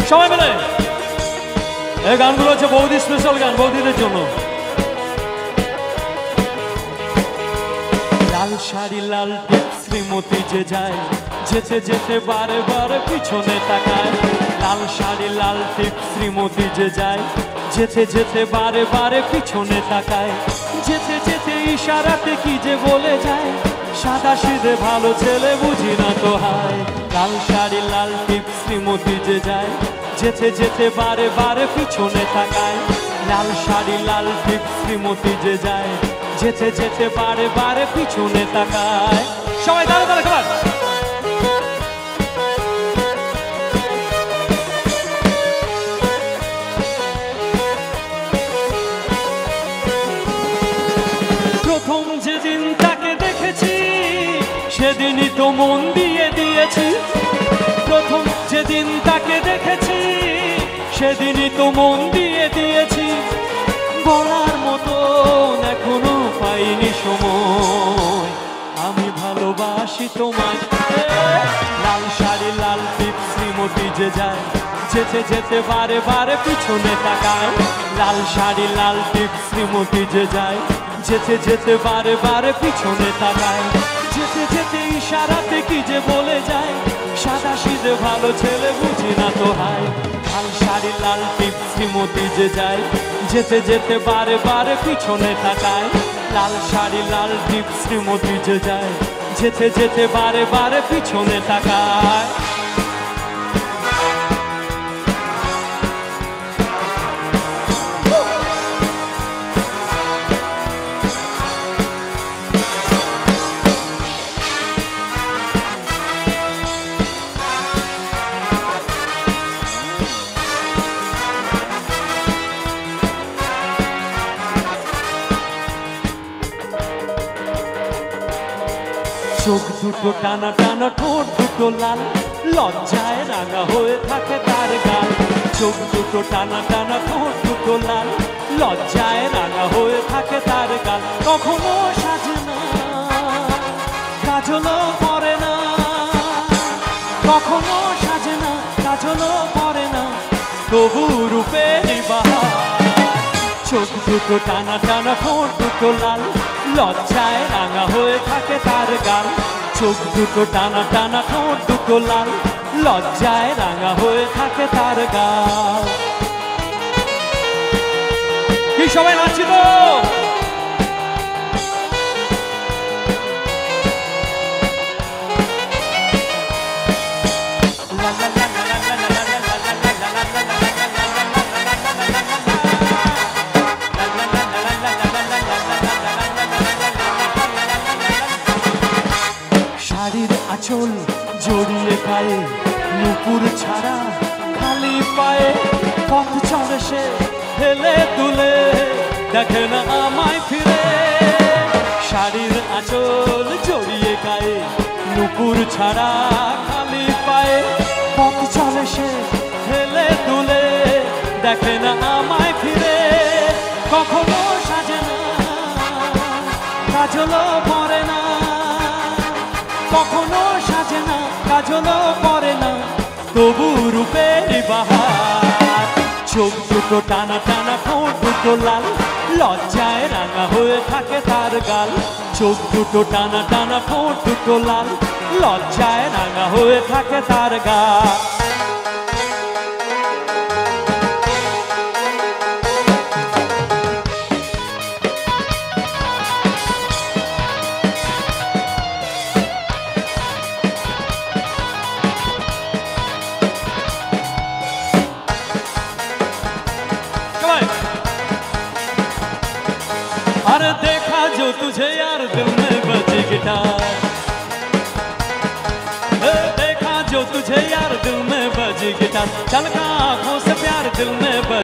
সবাই মিলে এই গানগুলো হচ্ছে বৌদি স্পেশাল গান, বৌদিদের জন্য। লাল শাড়ি লাল টিপ শ্রীমতী যে যায়, যেতে যেতে বারে বারে পিছনে তাকায়। লাল শাড়ি লাল টিপ শ্রীমতী যে যায়, যেতে যেতে বারে বারে পিছনে তাকায়। যেতে যেতে ইশারাতে কি যে বলে যায়, সাদা সিধে ভালো ছেলে বুঝি না তো হায়। লাল শাড়ি লাল টিপ শ্রীমতী যে যায়, যেতে যেতে বারে বারে পিছনে তাকায়। লাল শাড়ি লাল টিপ শ্রীমতী যে যায়, যেতে যেতে বারে বারে পিছনে তাকায়। সবাই দাঁড়া দাঁড়া খাবার। প্রথম যেদিন তাকে দেখেছি, সেদিনই তো মন দিয়ে দিয়েছি। প্রথম যেদিন তাকে দেখেছি, সেদিনই তো মন দিয়ে দিয়েছি। বলার মতো এখনো পাইনি সময়, আমি ভালোবাসি তোমায়। লাল শাড়ি লাল টিপ শ্রীমতী যে যায়, যেতে যেতে বারে বারে পিছনে তাকায়। লাল শাড়ি লাল টিপ শ্রীমতী যে যায়, যেতে যেতে বারে বারে পিছনে তাকায়। যেতে যেতে ইশারাতে কি যে বলে যায়, সাদা সিধে ভালো ছেলে বুঝি না তো হায়। লাল শাড়ি লাল টিপ শ্রীমতী যে যায়, যেতে যেতে বারে বারে পিছনে তাকায়। লাল শাড়ি লাল টিপ শ্রীমতী যে যায়, যেতে যেতে বারে বারে পিছনে তাকায়। চোখ দুটো টানা টানা, ঠোঁট দুটো লাল, লজ্জায় রাঙা হয়ে থাকে তার গাল। চোখ দুটো টানা টানা, ঠোঁট দুটো লাল, লজ্জায় রাঙা হয়ে থাকে তার গাল। কখনো সাজে না, কাজলও পরে না। কখনো সাজে না, কাজলও পরে না, তবু রূপের বাহার। চোখ দুটো টানা টানা, ঠোঁট দুটো লাল, লজ্জায় রাঙা হয়ে থাকে তার গাল। চোখ দুটো টানা টানা, ঠোঁট দুটো লাল, লজ্জায় রাঙা হয়ে থাকে তার গাল। কি সবাই নাচি তো? শাড়ির আঁচল জড়িয়ে গায়ে, নুপুর ছাড়া খালি পায়ে পথ চলে সে হেলে দুলে, দেখে না আমায় ফিরে। শাড়ির আঁচল জড়িয়ে গায়ে, নুপুর ছাড়া খালি পায়ে পথ চলে সে হেলে দুলে, দেখে না আমায় ফিরে। কখনো সাজে না, কাজলও পরে না। কখনো সাজে না, কাজলও পরে না, তবু রূপের বাহার। চোখ দুটো টানা টানা, ঠোঁট দুটো লাল, লজ্জায় রাঙা হয়ে থাকে তার গাল। চোখ দুটো টানা টানা, ঠোঁট দুটো লাল, লজ্জায় রাঙা হয়ে থাকে তার গাল। अरे देखा जो तुझे यार दिल में बजी गिटार, देखा जो तुझे यार दिल में बजी गिटार, चल का आंखों से प्यार दिल में बजी।